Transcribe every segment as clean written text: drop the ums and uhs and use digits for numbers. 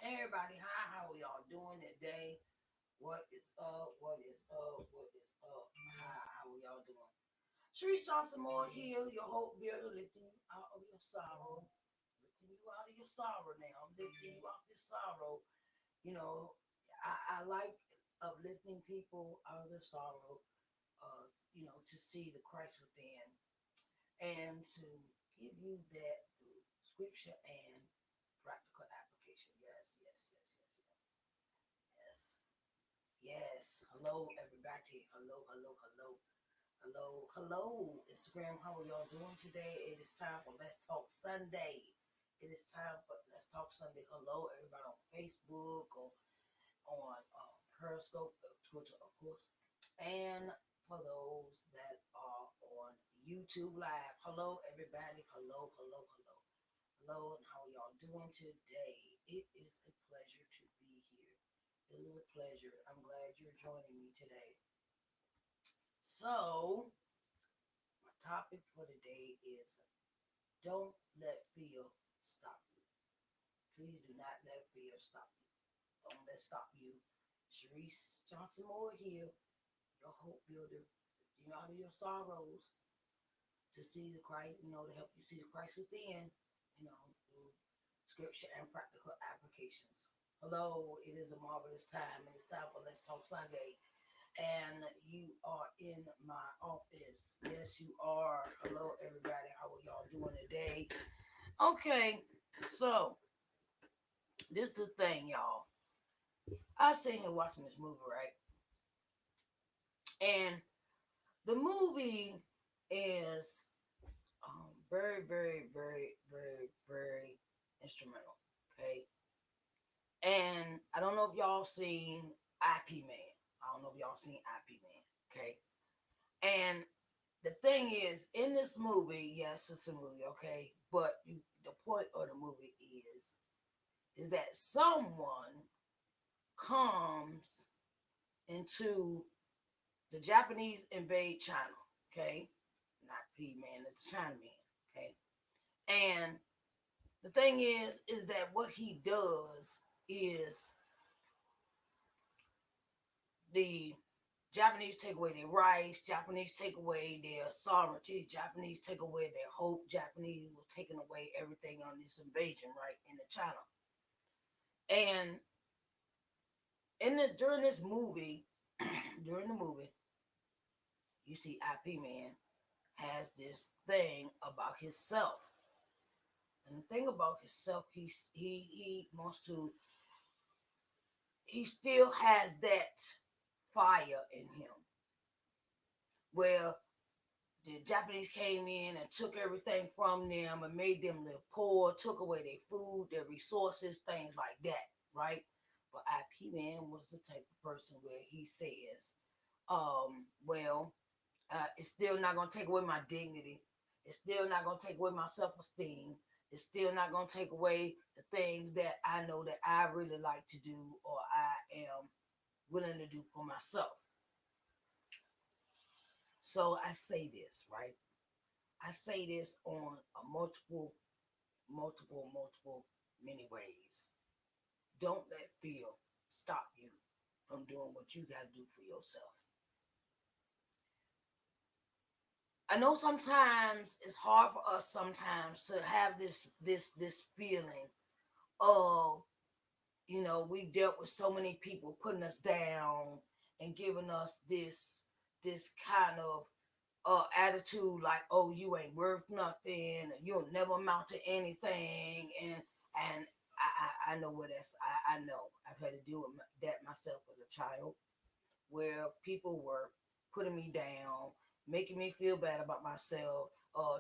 Everybody, hi, how are y'all doing today? What is up? What is up? What is up? Hi, how are y'all doing? Sharice Johnson Moore here, your hope builder, lifting you out of your sorrow. Lifting you out of your sorrow now. I'm lifting you out this sorrow. You know, I like uplifting people out of their sorrow, to see the Christ within and to give you that through scripture and practical application. Yes, yes, yes, yes, yes. Yes. Yes. Hello, everybody. Hello, hello, hello. Hello, hello. Instagram, how are y'all doing today? It is time for Let's Talk Sunday. It is time for Let's Talk Sunday. Hello, everybody on Facebook, on Periscope, Twitter, of course. And for those that are on YouTube Live, hello, everybody. Hello, hello, hello. Hello, and how are y'all doing today? It is a pleasure to be here. It is a pleasure. I'm glad you're joining me today. So, my topic for today is don't let fear stop you. Please do not let fear stop you. Don't let stop you. Sharice Johnson Moore here, your hope builder, lifting you out of your sorrows to see the Christ, to help you see the Christ within, through scripture and practical applications. Hello, it is a marvelous time. It is time for Let's Talk Sunday. And you are in my office. Yes, you are. Hello, everybody. How are y'all doing today? Okay, so this is the thing, y'all. I was sitting here watching this movie, right? And the movie is very, very, very, very, very instrumental. Okay. And I don't know if y'all seen IP Man. I don't know if y'all seen IP Man. Okay. And the thing is, in this movie, yes, it's a movie, okay, but the point of the movie is that someone comes into the Japanese invade China, okay, not P Man, it's China Man, okay, and the thing is that what he does is the Japanese take away their rights, Japanese take away their sovereignty, Japanese take away their hope, Japanese was taking away everything on this invasion, right, into China. And during this movie, during the movie, you see IP Man has this thing about himself. And the thing about himself, he wants to he still has that fire in him. Where the Japanese came in and took everything from them and made them live poor, took away their food, their resources, things like that, right? But IP Man was the type of person where he says, well, it's still not going to take away my dignity. It's still not going to take away my self-esteem. It's still not going to take away the things that I know that I really like to do or I am willing to do for myself. So I say this, right? I say this on a multiple, many ways. Don't let fear stop you from doing what you got to do for yourself. I know sometimes it's hard for us sometimes to have this feeling of, we've dealt with so many people putting us down and giving us this kind of attitude like, oh, you ain't worth nothing, and you'll never amount to anything, and I know what I know. I've had to deal with that myself as a child, where people were putting me down, making me feel bad about myself,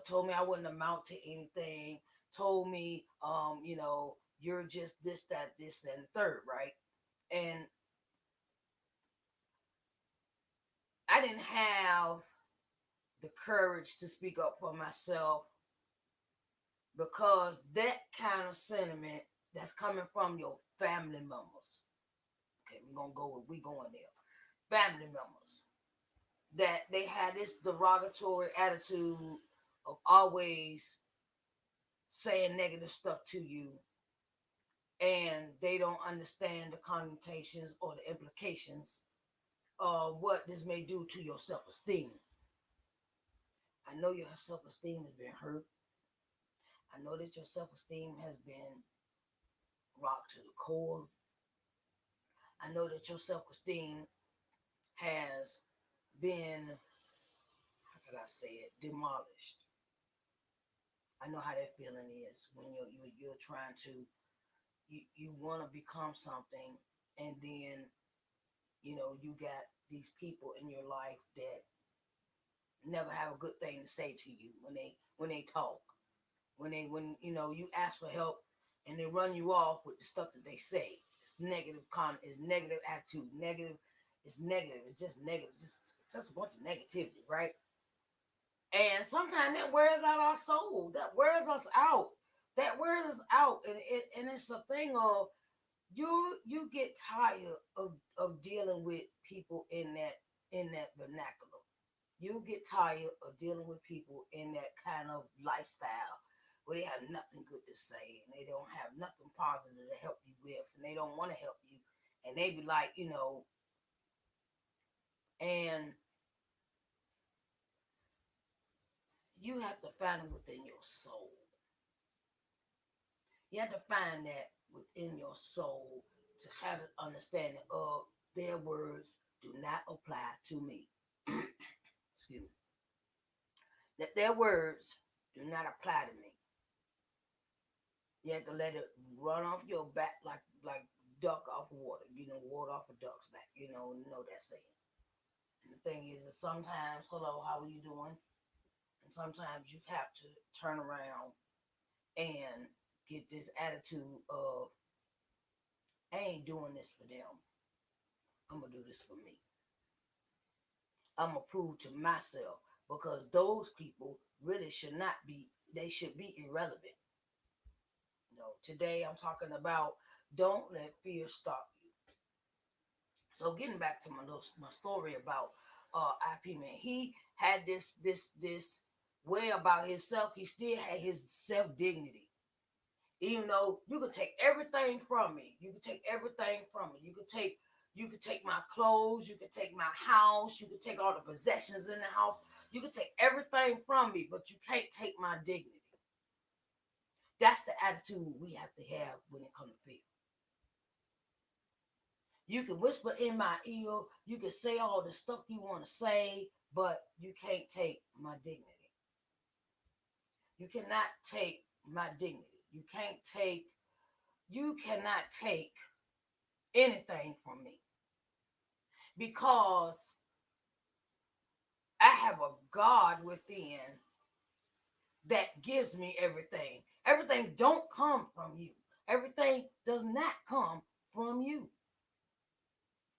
told me I wouldn't amount to anything, told me, you're just this, that, this, and the third, right? And I didn't have the courage to speak up for myself because that kind of sentiment that's coming from your family members. Okay, we going there. Family members that they had this derogatory attitude of always saying negative stuff to you and they don't understand the connotations or the implications of what this may do to your self-esteem. I know your self-esteem has been hurt. I know that your self-esteem has been rocked to the core. I know that your self-esteem has been, how could I say it, demolished. I know how that feeling is when you're trying to, you want to become something, and then you got these people in your life that never have a good thing to say to you when they talk, when you ask for help, and they run you off with the stuff that they say. It's it's negative attitude, negative. It's negative. It's just negative. Just a bunch of negativity, right? And sometimes that wears out our soul. That wears us out. That wears us out, and it's a thing of you get tired of dealing with people in that vernacular. You get tired of dealing with people in that kind of lifestyle where they have nothing good to say, and they don't have nothing positive to help you with, and they don't want to help you, and they be like, and you have to find it within your soul. You have to find that within your soul to have an understanding of their words do not apply to me. Excuse me. That their words do not apply to me. You have to let it run off your back like duck off water. Water off a duck's back. Know that saying. And the thing is that sometimes, hello, how are you doing? And sometimes you have to turn around and get this attitude of, I ain't doing this for them. I'm gonna do this for me. I'm gonna prove to myself, because those people really should not be. They should be irrelevant. Today I'm talking about, don't let fear stop you. So getting back to my story about IP man, he had this way about himself. He still had his self dignity, even though you could take everything from me. You could take everything from me. You could take my clothes. You could take my house. You could take all the possessions in the house. You could take everything from me, but you can't take my dignity. That's the attitude we have to have when it comes to fear. You can whisper in my ear. You can say all the stuff you want to say, but you can't take my dignity. You cannot take my dignity. You cannot take anything from me, because I have a God within that gives me everything. Everything don't come from you. Everything does not come from you.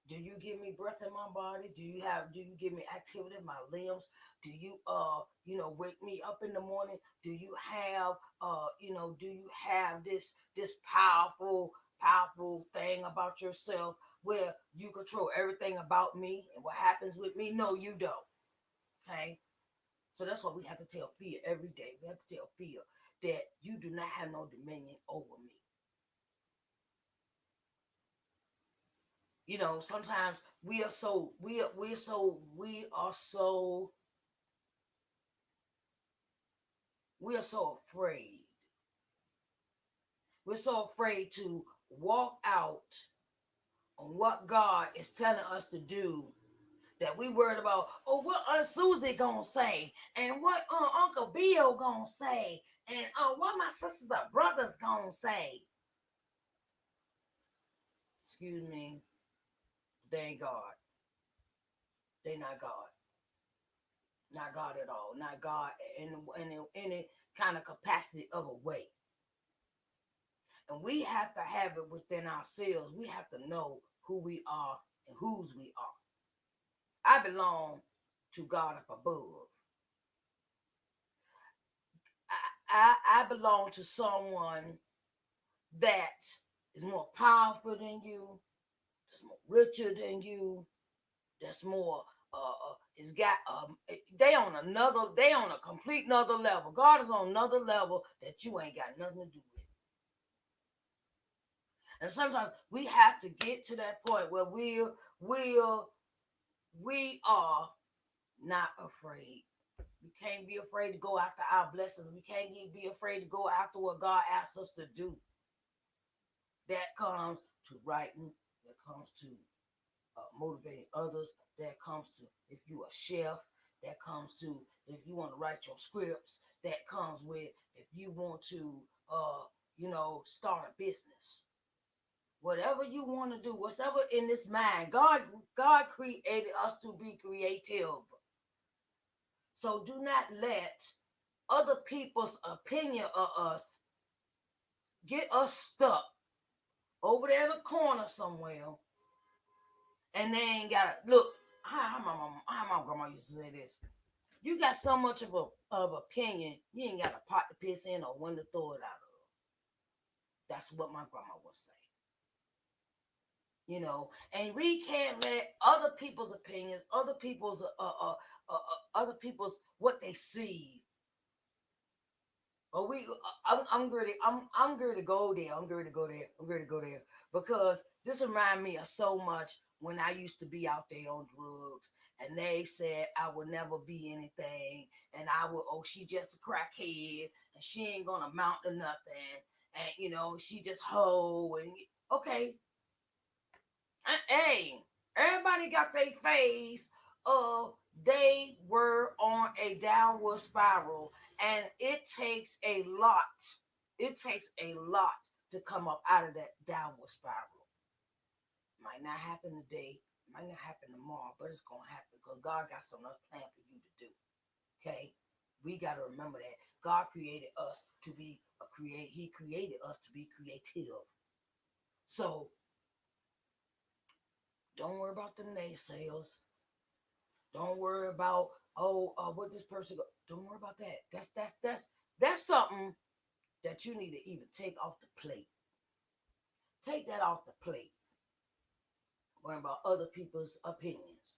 Do you give me breath in my body? Do you give me activity in my limbs? Do you wake me up in the morning? Do you have this powerful thing about yourself where you control everything about me and what happens with me? No, you don't. Okay? So that's why we have to tell fear every day. We have to tell fear that you do not have no dominion over me. Sometimes we are so afraid. We're so afraid to walk out on what God is telling us to do, that we worried about, oh, what Aunt Susie gonna say, and what Uncle Bill gonna say, and what my sisters or brothers gonna say. Excuse me, they ain't God. They not God. Not God at all. Not God in any kind of capacity of a way. And we have to have it within ourselves. We have to know who we are and whose we are. I belong to God up above. I belong to someone that is more powerful than you, that's more richer than you, that's more is got they on a complete another level. God is on another level that you ain't got nothing to do with. And sometimes we have to get to that point where we are not afraid. We can't be afraid to go after our blessings. We can't be afraid to go after what God asks us to do. That comes to writing. That comes to motivating others. That comes to if you're a chef. That comes to if you want to write your scripts. That comes with if you want to, start a business. Whatever you want to do, whatever in this mind, God created us to be creative. So do not let other people's opinion of us get us stuck over there in the corner somewhere, and they ain't got to look. How my grandma used to say this. You got so much of opinion, you ain't got a pot to piss in or when to throw it out of. That's what my grandma would say. And we can't let other people's opinions, other people's what they see. Or I'm ready. I'm ready to go there. I'm ready to go there. I'm ready to go there because this reminds me of so much when I used to be out there on drugs, and they said I would never be anything, and I would. Oh, she just a crackhead, and she ain't gonna amount to nothing, and she just hoe and okay. Hey, everybody got their phase of they were on a downward spiral, and it takes a lot. It takes a lot to come up out of that downward spiral. Might not happen today, might not happen tomorrow, but it's gonna happen because God got something else planned for you to do. Okay, we got to remember that God created us to be He created us to be creative. So don't worry about the naysayers. Don't worry about what this person. Don't worry about that. That's something that you need to even take off the plate. Take that off the plate. Worry about other people's opinions.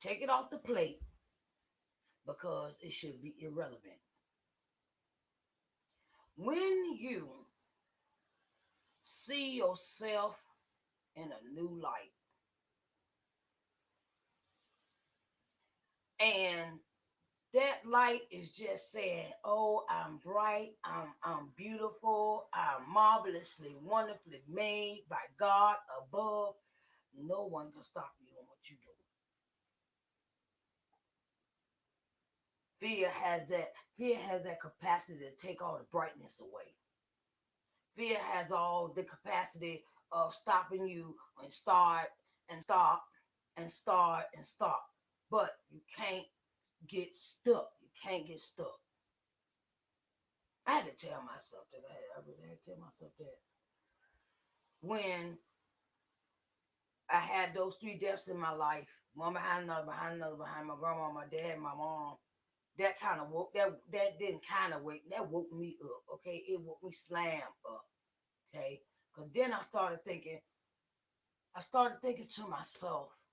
Take it off the plate because it should be irrelevant. When you see yourself in a new light and that light is just saying, "Oh, I'm bright, I'm beautiful, I'm marvelously, wonderfully made by God above." No one can stop you on what you do. Fear has that capacity to take all the brightness away. Fear has all the capacity of stopping you and start and stop and start and stop. But you can't get stuck. You can't get stuck. I had to tell myself that. I really had to tell myself that. When I had those three deaths in my life, one behind another, behind another, behind my grandma, my dad, my mom, that kind of woke that didn't kind of wake that woke me up. Okay, it woke me slam up. Okay, because then I started thinking to myself,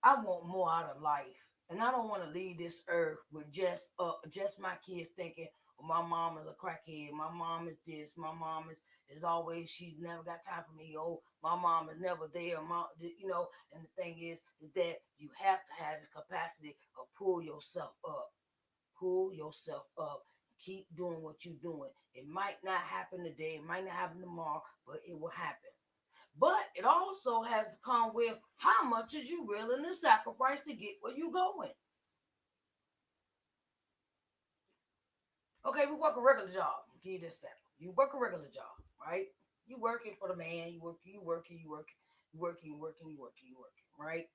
I want more out of life, and I don't want to leave this earth with just my kids thinking, well, my mom is a crackhead. My mom is this. My mom is always she never got time for me. Oh, my mom is never there. And the thing is that you have to have this capacity of pull yourself up. Pull yourself up. Keep doing what you're doing. It might not happen today. It might not happen tomorrow, but it will happen. But it also has to come with how much is you willing to sacrifice to get where you going. Okay, we work a regular job. Give you this example. You work a regular job, right? You working for the man. You working, right?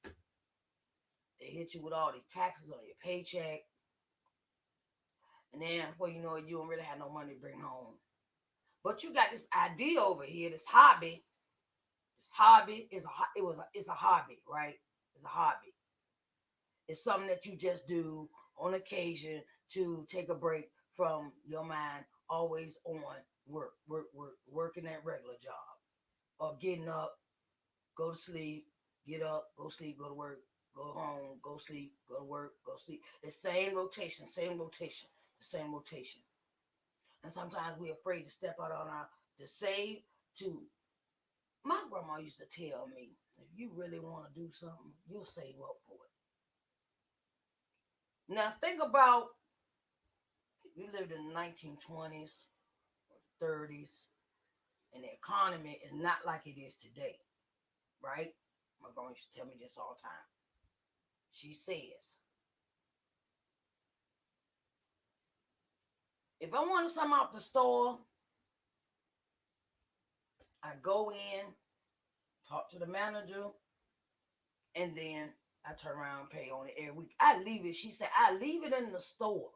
They hit you with all the taxes on your paycheck. And then before you know it, you don't really have no money to bring home. But you got this idea over here, this hobby. This hobby is it's a hobby, right? It's a hobby. It's something that you just do on occasion to take a break from your mind, always on working that regular job. Or getting up, go to sleep, get up, go sleep, go to work, go home, go sleep, go to work, go sleep. It's same rotation, the same rotation. And sometimes we're afraid to step out on our to save to my grandma used to tell me, if you really want to do something, you'll save up for it. Now think about if you lived in the 1920s or the 30s and the economy is not like it is today, right? My grandma used to tell me this all the time. She says, if I wanted something out the store, I go in, talk to the manager, and then I turn around and pay on it every week. I leave it, she said, I leave it in the store.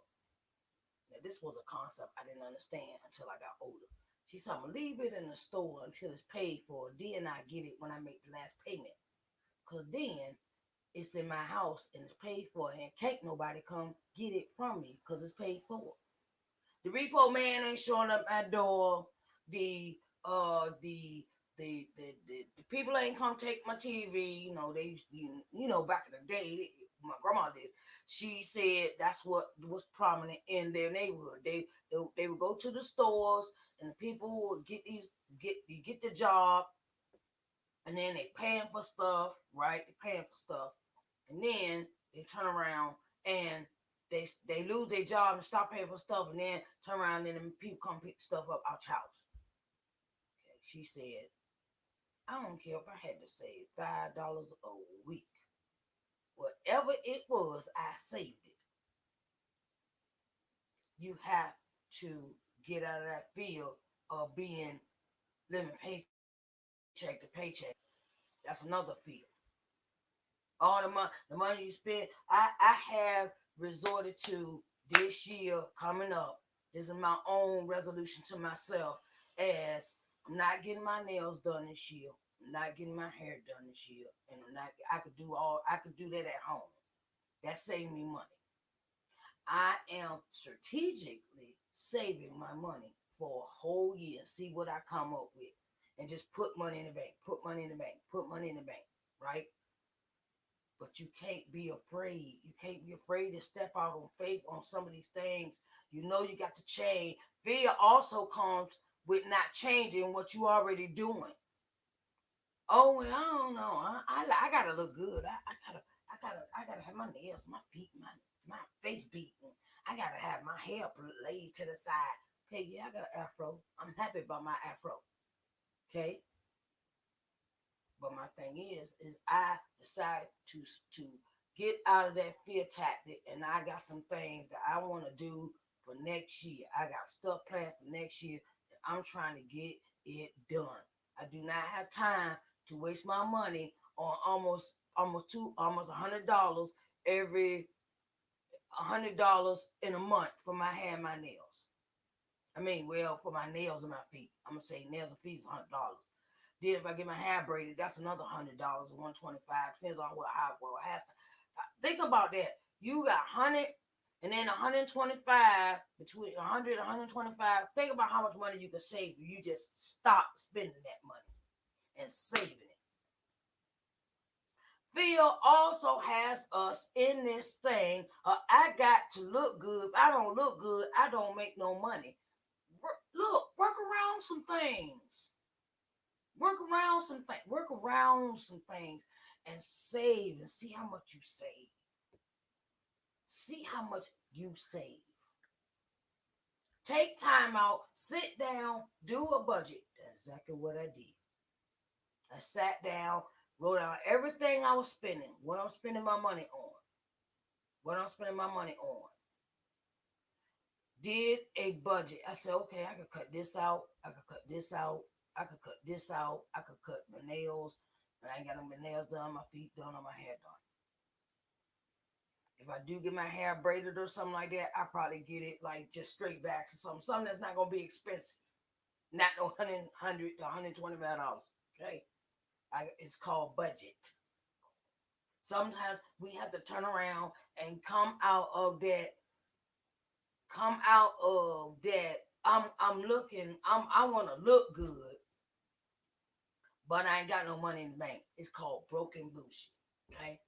Now, this was a concept I didn't understand until I got older. She said, I'm going to leave it in the store until it's paid for. Then I get it when I make the last payment. Because then it's in my house and it's paid for. And can't nobody come get it from me because it's paid for. The repo man ain't showing up at door. The uh the the people ain't come take my TV. You know they back in the day my grandma did. She said that's what was prominent in their neighborhood. They would go to the stores and the people would get the job and then they paying for stuff, right? They paying for stuff and then they turn around and they lose their job and stop paying for stuff, and then turn around and then people come pick stuff up out your house. Okay, she said, I don't care if I had to save $5 a week. Whatever it was, I saved it. You have to get out of that field of being living paycheck to paycheck. That's another field. All the money you spend. I have resorted to this year coming up. This is my own resolution to myself as I'm not getting my nails done this year. I'm not getting my hair done this year. And I could do that at home. That saved me money. I am strategically saving my money for a whole year. See what I come up with. And just put money in the bank, put money in the bank, put money in the bank, right? But you can't be afraid. You can't be afraid to step out on faith on some of these things. You know you got to change. Fear also comes with not changing what you already doing. Oh, well, I don't know. I gotta look good. I gotta have my nails, my feet, my face beaten. I gotta have my hair laid to the side. Okay, yeah, I got an afro. I'm happy about my afro. Okay, but my thing is I decided to get out of that fear tactic, and I got some things that I want to do for next year. I got stuff planned for next year that I'm trying to get it done. I do not have time to waste my money on almost $100 every $100 in a month for my hair and my nails. I mean, well, for my nails and my feet. I'm gonna say nails and feet is $100. Then if I get my hair braided, that's another $100, 125. Depends on what I well has to. Think about that. You got 100 and then 125 between 100 and 125. Think about how much money you could save if you just stop spending that money and saving it. Phil also has us in this thing. I got to look good. If I don't look good, I don't make no money. Work around some things. Work around some things and save and see how much you save. See how much you save. Take time out, sit down, do a budget. That's exactly what I did. I sat down, wrote down everything I was spending, what I'm spending my money on, what I'm spending my money on. Did a budget. I said, okay, I could cut this out. I could cut this out. I could cut this out. I could cut my nails. I ain't got my nails done, my feet done, or my hair done. If I do get my hair braided or something like that, I probably get it like just straight backs or something that's not gonna be expensive. Not no 100 to $125. Okay, it's called budget. Sometimes we have to turn around and come out of that. Come out of that. I'm looking. I want to look good, but I ain't got no money in the bank. It's called broken bougie. Okay,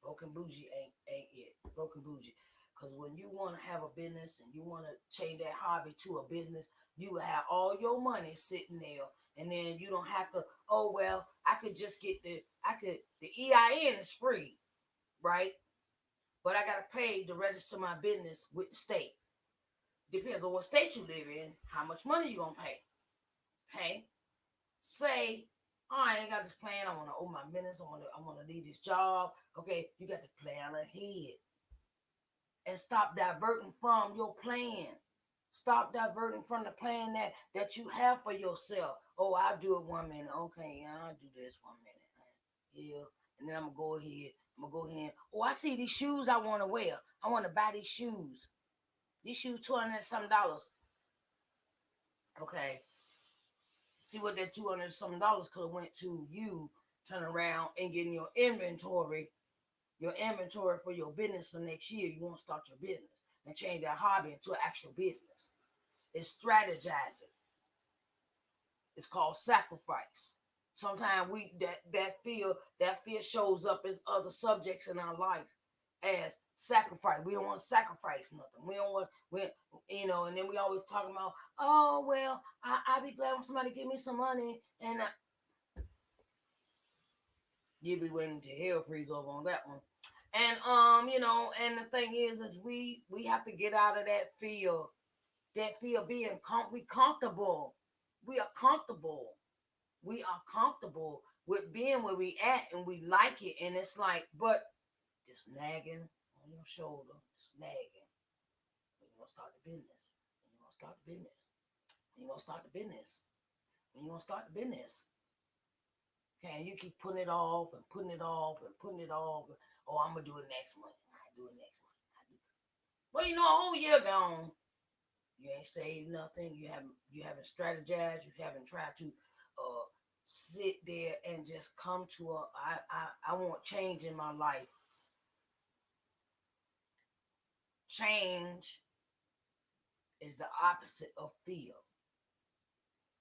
broken bougie ain't it. Broken bougie. Because when you want to have a business and you want to change that hobby to a business, you will have all your money sitting there, and then you don't have to. Oh well, I could just get the EIN is free, right? But I gotta pay to register my business with the state. Depends on what state you live in, how much money you gonna pay. Okay, say I ain't got this plan. I want to open my business. I want to leave this job. Okay, you got to plan ahead and stop diverting from your plan. Stop diverting from the plan that you have for yourself. Oh, I'll do it 1 minute. Okay, yeah, I'll do this 1 minute. Yeah. And then I'm gonna go ahead. I'm gonna go ahead. Oh, I see these shoes I want to wear. I want to buy these shoes. These shoes $200 and some dollars. Okay. See what that $200 and some dollars could have went to you turn around and getting your inventory for your business for next year. You want to start your business and change that hobby into an actual business. It's strategizing. It's called sacrifice. Sometimes we that fear shows up as other subjects in our life as sacrifice. We don't want to sacrifice nothing. We don't want and then we always talking about, oh well, I'll be glad when somebody give me some money, and you'll be waiting to hell freeze over on that one. And and the thing is we have to get out of that fear of being we comfortable. We are comfortable. We are comfortable with being where we at, and we like it, and it's like, but just nagging on your shoulder, just nagging. When you gonna start the business? When you gonna start the business? When you gonna start the business? When you gonna start the business? Okay, and you keep putting it off and putting it off and putting it off. Oh, I'm gonna do it next month. I do it next month. Well, a whole year gone. You ain't saved nothing. You haven't strategized. You haven't tried to uh sit there and just come to I want change in my life. Change is the opposite of fear.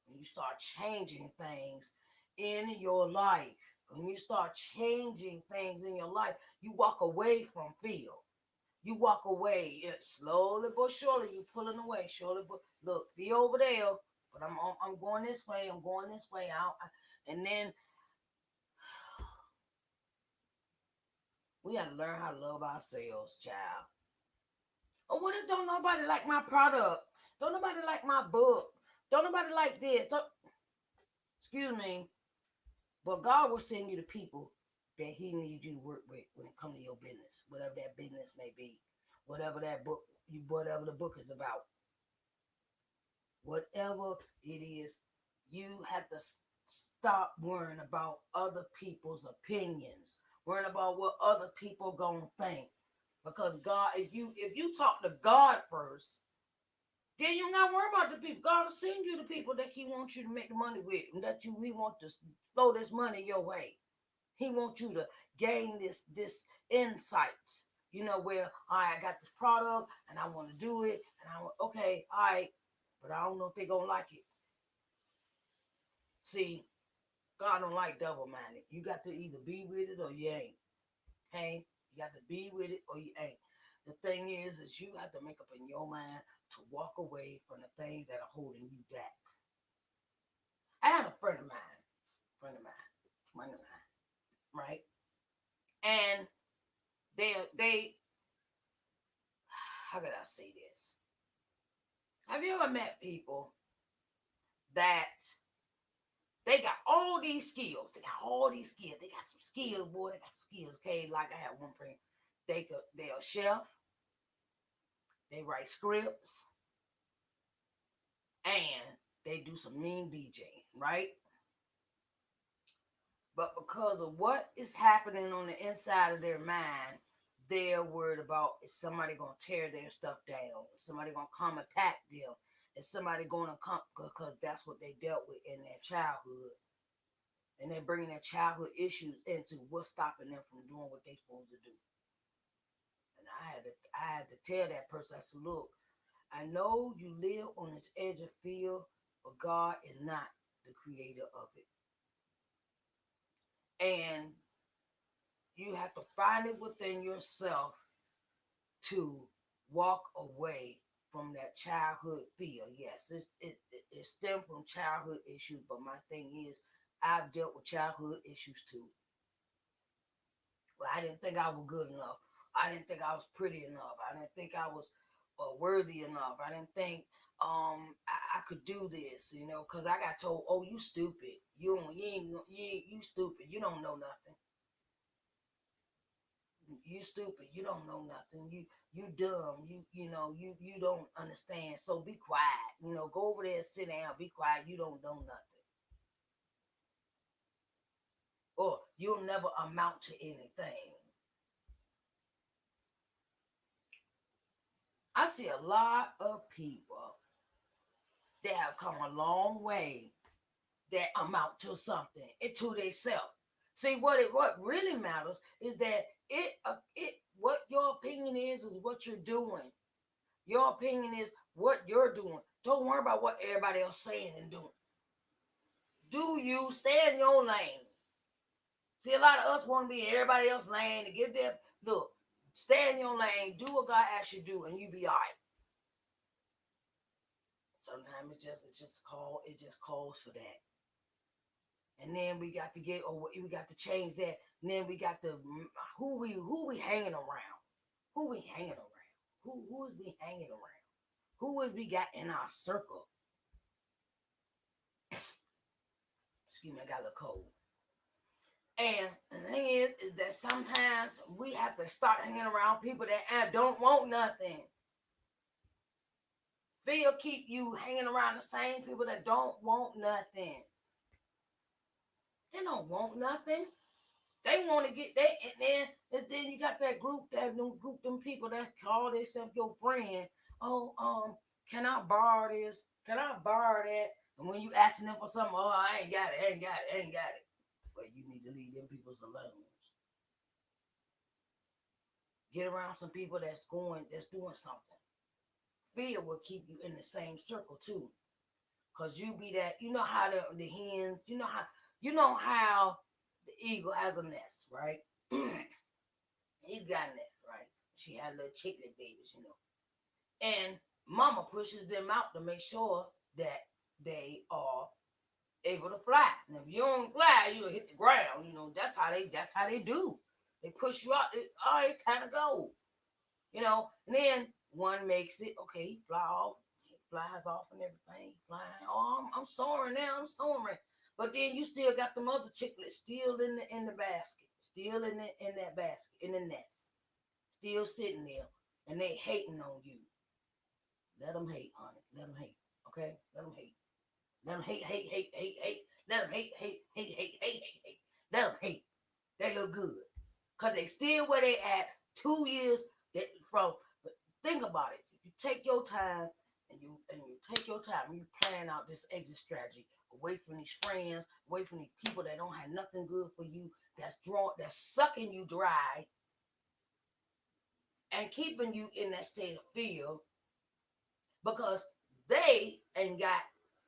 When you start changing things in your life, when you start changing things in your life, you walk away from fear. You walk away. It's slowly but surely you pulling away. Surely but look, fear over there, but I'm going this way. I'm going this way out, and then we got to learn how to love ourselves, child. Or what if don't nobody like my product? Don't nobody like my book? Don't nobody like this? Excuse me. But God will send you the people that He needs you to work with when it comes to your business, whatever that business may be, whatever the book is about, whatever it is. You have to stop worrying about other people's opinions, worrying about what other people gonna think. Because God, if you talk to God first, then you're not worried about the people. God will send you the people that He wants you to make the money with, and that He wants to throw this money your way. He wants you to gain this insights. Where all right, I got this product and I want to do it, and okay, all right, but I don't know if they're gonna like it. See, God don't like double-minded. You got to either be with it or you ain't. Hey, you got to be with it or you ain't. The thing is you have to make up in your mind to walk away from the things that are holding you back. I had a friend of mine, right? And they how could I say this? Have you ever met people that they got all these skills? They got all these skills. They got some skills, boy. They got skills. Okay, like I had one friend. They're a chef. They write scripts, and they do some mean DJing, right? But because of what is happening on the inside of their mind, they're worried about, is somebody gonna tear their stuff down? Is somebody gonna come attack them? Is somebody gonna come, because that's what they dealt with in their childhood, and they're bringing their childhood issues into what's stopping them from doing what they're supposed to do. And I had to tell that person, I said, look, I know you live on this edge of fear, but God is not the creator of it. And you have to find it within yourself to walk away from that childhood fear. Yes, it stemmed from childhood issues, but my thing is, I've dealt with childhood issues too. Well, I didn't think I was good enough. I didn't think I was pretty enough. I didn't think I was worthy enough. I didn't think I could do this, because I got told, "Oh, you stupid. You stupid. You don't know nothing. You stupid. You don't know nothing. You dumb. You don't understand. So be quiet. Go over there and sit down. Be quiet. You don't know nothing. Or you'll never amount to anything." I see a lot of people that have come a long way that amount to something and to themselves. See, what really matters is that it what your opinion is what you're doing. Your opinion is what you're doing. Don't worry about what everybody else saying and doing. Do you stay in your lane? See, a lot of us want to be in everybody else's lane to give them look. Stay in your lane. Do what God asks you to do, and you be all right. Sometimes it just calls for that. And then we got to we got to change that. And then we got to who we hanging around, who we hanging around, who is we hanging around, who is we got in our circle. Excuse me, I got a little cold. And the thing is that sometimes we have to start hanging around people that don't want nothing. Fear keep you hanging around the same people that don't want nothing. They don't want nothing. They want to get that, and then you got that group, them people that call themselves your friend. Oh, can I borrow this? Can I borrow that? And when you asking them for something, oh, I ain't got it, ain't got it. But you need to leave them people alone. Get around some people that's doing something. Fear will keep you in the same circle too, cause you be that. You know how the hens. You know how the eagle has a nest, right? He got a nest, right? She had little chicklet babies. And mama pushes them out to make sure that they are able to fly. And if you don't fly, you'll hit the ground. That's how they do. They push you out. It's time to go. And then one makes it. Okay, he flies off and everything. Flying. Oh, I'm soaring now. I'm soaring. But then you still got the mother chicklets still in the basket, still in that basket in the nest, still sitting there, and they hating on you. Let them hate, honey. Let them hate. Okay, let them hate. Let them hate, hate, hate, hate, hate. Let them hate, hate, hate, hate, hate, hate, hate. Let them hate. They look good, cause they still where they at 2 years that from. Think about it. You take your time and you take your time and you plan out this exit strategy away from these friends, away from these people that don't have nothing good for you, that's sucking you dry and keeping you in that state of fear because they ain't got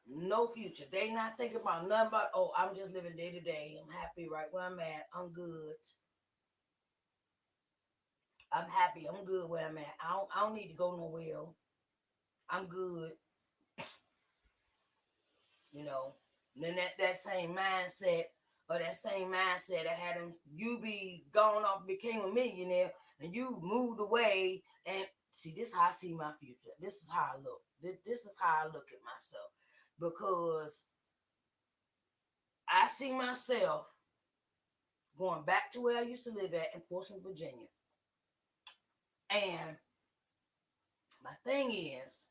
no future. They not thinking about nothing about, oh, I'm just living day to day. I'm happy right where I'm at. I'm good. I'm happy. I'm good where I'm at. I don't need to go nowhere. I'm good. you know. And then that same mindset that had him, you be gone off, became a millionaire, and you moved away. And see, this is how I see my future. This is how I look. This is how I look at myself because I see myself going back to where I used to live at in Portsmouth, Virginia. And my thing is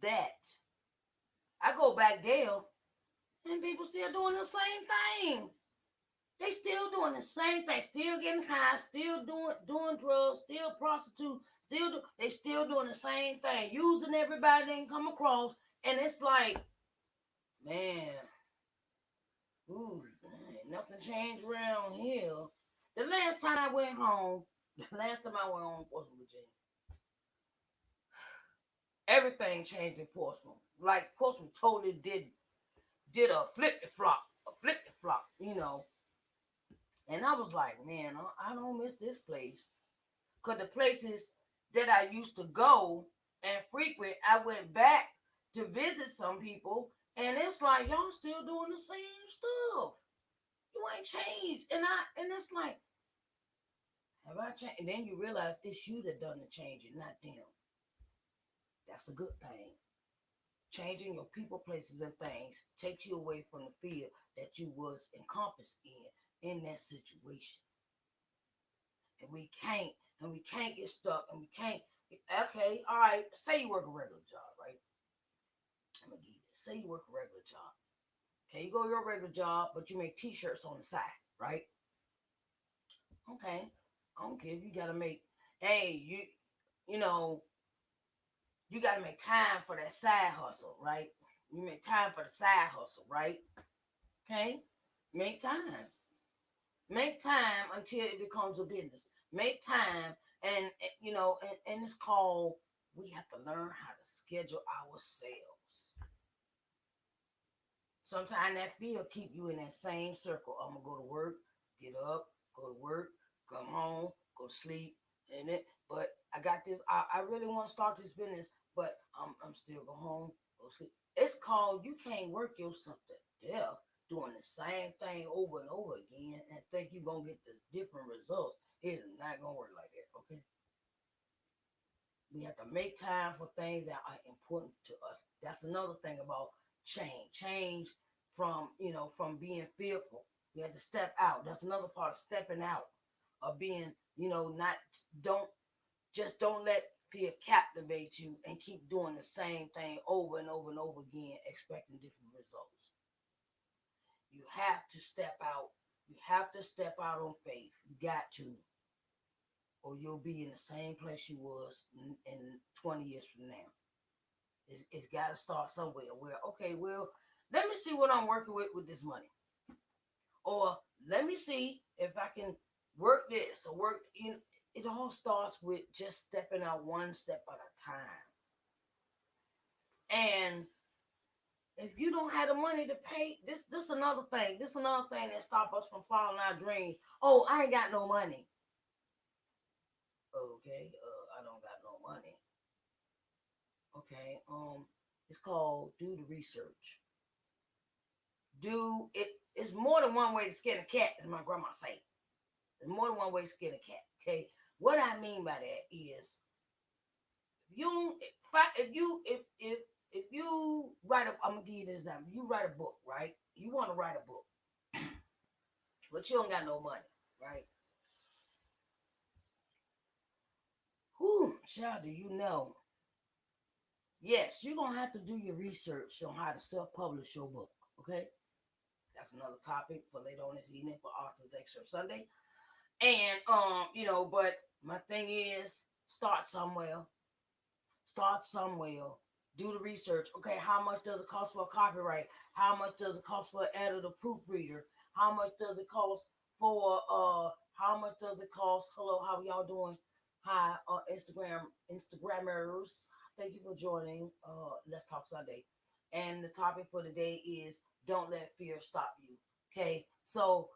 that I go back there and people still doing the same thing. They still doing the same thing, still getting high, still doing drugs, still prostitute, they still doing the same thing, using everybody they can come across, and it's like, man, ooh, nothing changed around here. The last time I went home, Portsmouth, Virginia, everything changed in Portsmouth. Like Portsmouth totally did a flip the flop. And I was like, man, I don't miss this place. Because the place is that I used to go and frequent, I went back to visit some people, and it's like y'all still doing the same stuff. You ain't changed, and it's like, have I changed? And then you realize it's you that done the changing, not them. That's a good thing. Changing your people, places, and things takes you away from the fear that you was encompassed in that situation. And we can't, and we can't get stuck, and we can't. Okay, all right. Say you work a regular job, right? I'm gonna give you this. Say you work a regular job. Okay, you go to your regular job, but you make T-shirts on the side, right? Okay, I don't care if you gotta make. Hey, you know, you gotta make time for that side hustle, right? You make time for the side hustle, right? Okay, make time. Make time until it becomes a business. Make time, and it's called. We have to learn how to schedule ourselves. Sometimes that fear keep you in that same circle. I'm gonna go to work, get up, go to work, come home, go to sleep, and it. But I got this. I really want to start this business, but I'm still go home, go sleep. It's called you can't work yourself to death doing the same thing over and over again and think you're gonna get the different results. It is not gonna work like that. Okay, we have to make time for things that are important to us. That's another thing about change. Change from from being fearful. We have to step out. That's another part of stepping out of being not don't don't let fear captivate you and keep doing the same thing over and over and over again, expecting different results. You have to step out. You have to step out on faith. You got to, or you'll be in the same place you was in 20 years from now. It's got to start somewhere. Where okay, well, let me see what I'm working with this money, or let me see if I can work this or work. It all starts with just stepping out one step at a time. And if you don't have the money to pay, this another thing. This another thing that stop us from following our dreams. Oh, I ain't got no money. Okay, I don't got no money. Okay, it's called do the research. Do it. It's more than one way to skin a cat, as my grandma say. There's more than one way to skin a cat. Okay, what I mean by that is, if you write a, I'm gonna give you this example. You write a book, right? You want to write a book, but you don't got no money, right? Who, child, do you know? Yes, you're gonna have to do your research on how to self-publish your book. Okay, that's another topic for later on this evening for Arthur's Extra Sunday. And but my thing is, start somewhere. Start somewhere. Do the research. Okay, how much does it cost for a copyright? How much does it cost for an editor, proofreader? How much does it cost for how much does it cost? Hello, how y'all doing? Hi, Instagrammers. Thank you for joining. Let's talk Sunday. And the topic for today is don't let fear stop you. Okay, so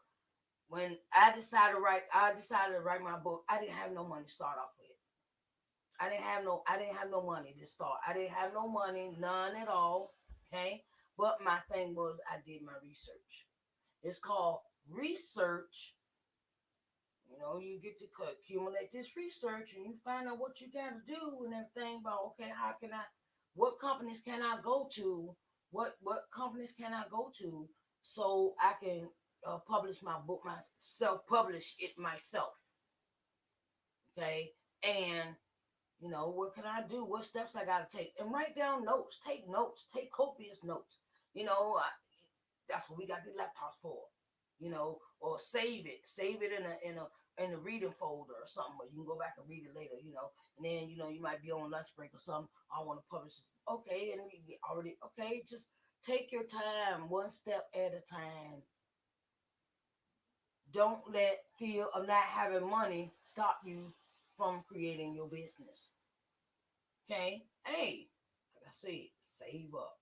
when I decided to write my book. I didn't have no money to start off with. I didn't have no money to start. I didn't have no money, none at all. Okay. But my thing was I did my research. It's called research. You get to accumulate this research and you find out what you gotta do and everything about okay, how can I what companies can I go to? What companies can I go to so I can publish my book myself, publish it myself. Okay. And what can I do? What steps I got to take? And write down notes. Take notes. Take copious notes. You know, I, that's what we got the laptops for. Or save it. Save it in a reading folder or something. Where you can go back and read it later. And then you might be on lunch break or something. I want to publish it. Okay, and we get already okay. Just take your time, one step at a time. Don't let fear of not having money stop you from creating your business. Okay. Hey, like I said, save up.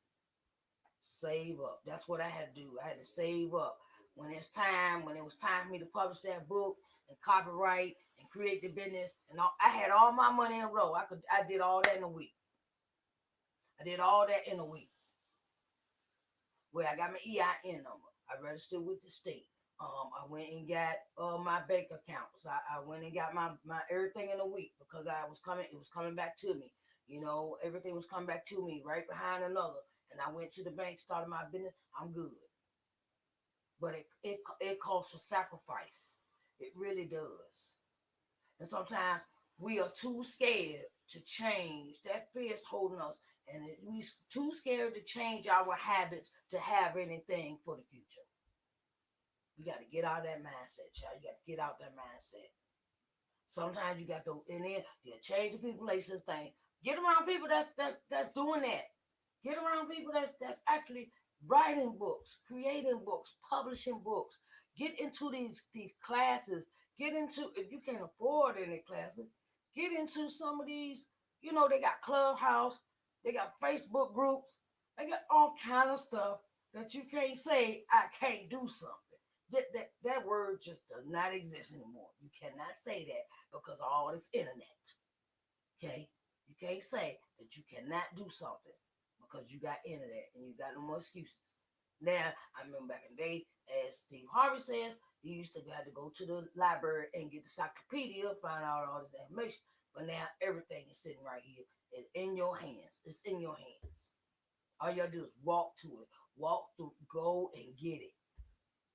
Save up. That's what I had to do. I had to save up. When it was time for me to publish that book and copyright and create the business. And I had all my money in a row. I did all that in a week. I did all that in a week. Where I got my EIN number. I registered with the state. I went and got my bank accounts. I went and got my everything in a week because it was coming back to me. Everything was coming back to me right behind another. And I went to the bank, started my business. I'm good. But it calls for sacrifice. It really does. And sometimes we are too scared to change. That fear is holding us. And we too scared to change our habits to have anything for the future. You got to get out of that mindset, child. You got to get out that mindset. Sometimes you got to, and then you change the people, places, thing. Get around people that's doing that. Get around people that's actually writing books, creating books, publishing books. Get into these classes. Get into, if you can't afford any classes, get into some of these. They got Clubhouse, they got Facebook groups, they got all kind of stuff that you can't say I can't do something. That word just does not exist anymore. You cannot say that because of all this internet. Okay? You can't say that you cannot do something because you got internet and you got no more excuses. Now, I remember back in the day, as Steve Harvey says, you used to have to go to the library and get the encyclopedia, find out all this information. But now everything is sitting right here. It's in your hands. It's in your hands. All you gotta do is walk to it. Walk through, go and get it.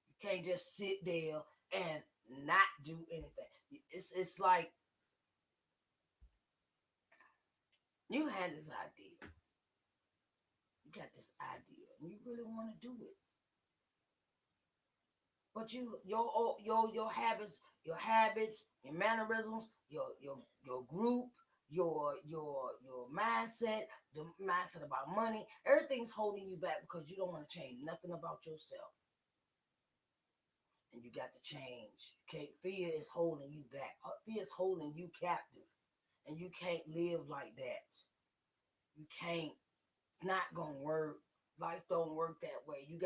You can't just sit there and not do anything. It's like you had this idea. You got this idea, and you really want to do it. But your habits, your mannerisms, your group, your mindset, the mindset about money, everything's holding you back because you don't want to change nothing about yourself. And you got to change. Fear is holding you back. Fear is holding you captive. And you can't live like that. You can't. It's not gonna work. Life don't work that way. You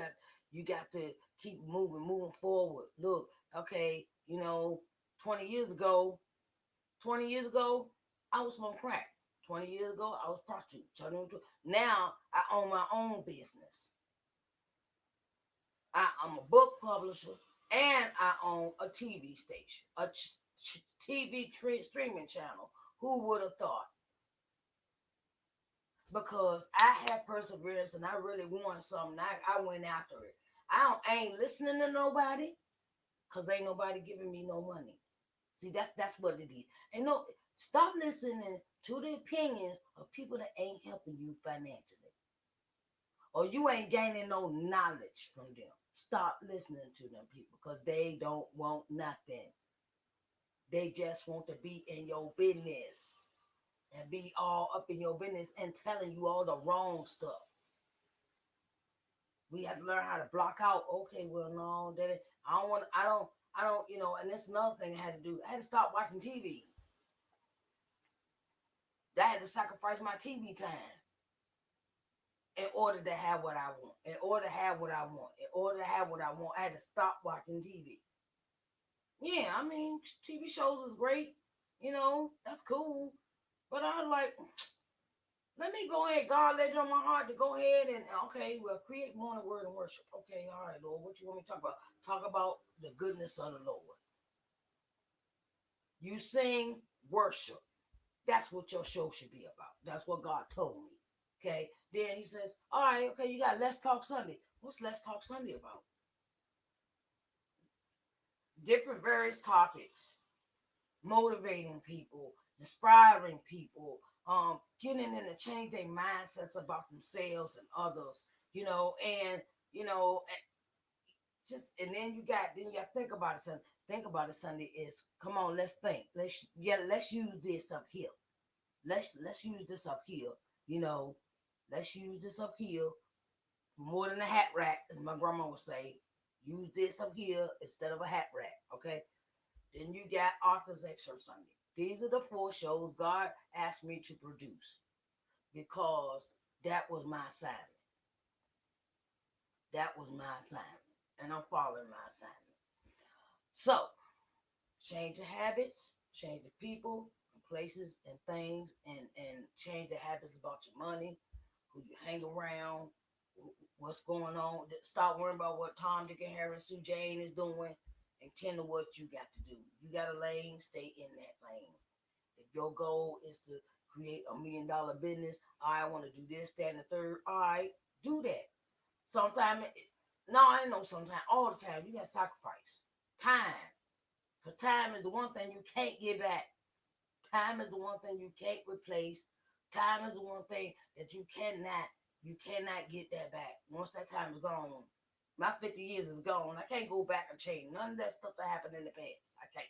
got to keep moving forward. Look, okay, 20 years ago, 20 years ago, I was smoking crack. 20 years ago, I was prostitute. Now I own my own business. I'm a book publisher and I own a TV station, a TV streaming channel. Who would have thought? Because I had perseverance and I really wanted something. I went after it. I ain't listening to nobody because ain't nobody giving me no money. See, that's what it is. And no, stop listening to the opinions of people that ain't helping you financially. Or you ain't gaining no knowledge from them. Stop listening to them people because they don't want nothing. They just want to be in your business and be all up in your business and telling you all the wrong stuff. We have to learn how to block out. Okay, well, no, that I don't, and that's another thing I had to do. I had to stop watching TV. I had to sacrifice my TV time in order to have what I want. In order to have what I want. In order to have what I want, I had to stop watching TV. Yeah, I mean, TV shows is great. That's cool. But I was like, let me go ahead. God led you on my heart to go ahead and, okay, well, create morning word and worship. Okay, all right, Lord, what you want me to talk about? Talk about the goodness of the Lord. You sing worship. That's what your show should be about. That's what God told me. Okay. Then he says, all right, okay, you got Let's Talk Sunday. What's Let's Talk Sunday about? Different various topics. Motivating people, inspiring people, getting them to change their mindsets about themselves and others, and just and then you got think about it, son. Think about it, Sunday is come on, let's think. Let's use this up here. Let's use this up here. Let's use this up here for more than a hat rack, as my grandma would say. Use this up here instead of a hat rack, okay? Then you got Arthur's Excerpt Sunday. These are the 4 shows God asked me to produce because that was my assignment. That was my assignment. And I'm following my assignment. So, change your habits, change the people, and places, and things, and change the habits about your money, who you hang around, what's going on. Stop worrying about what Tom, Dick, and Harry, Sue, Jane is doing, and tend to what you got to do. You got a lane, stay in that lane. If your goal is to create $1 million business, I want to do this, that, and the third. All right, do that. Sometimes, no, I ain't know. Sometimes, all the time, you got to sacrifice time. Cause time is the one thing you can't get back. Time is the one thing you can't replace. Time is the one thing that you cannot get that back. Once that time is gone, my 50 years is gone. I can't go back and change none of that stuff that happened in the past. I can't.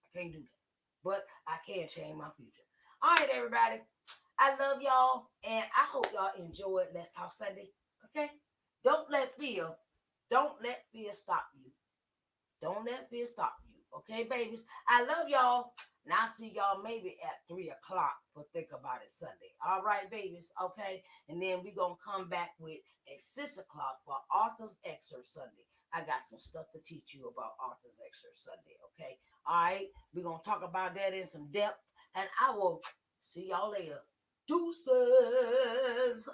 I can't do that. But I can change my future. All right, everybody. I love y'all, and I hope y'all enjoyed Let's Talk Sunday. Okay? Don't let fear, don't let fear stop you. Don't let fear stop you. Okay, babies? I love y'all. And I'll see y'all maybe at 3 o'clock for Think About It Sunday. All right, babies? Okay? And then we're going to come back with at 6 o'clock for Arthur's Excerpt Sunday. I got some stuff to teach you about Arthur's Excerpt Sunday. Okay? All right? We're going to talk about that in some depth. And I will see y'all later. Deuces.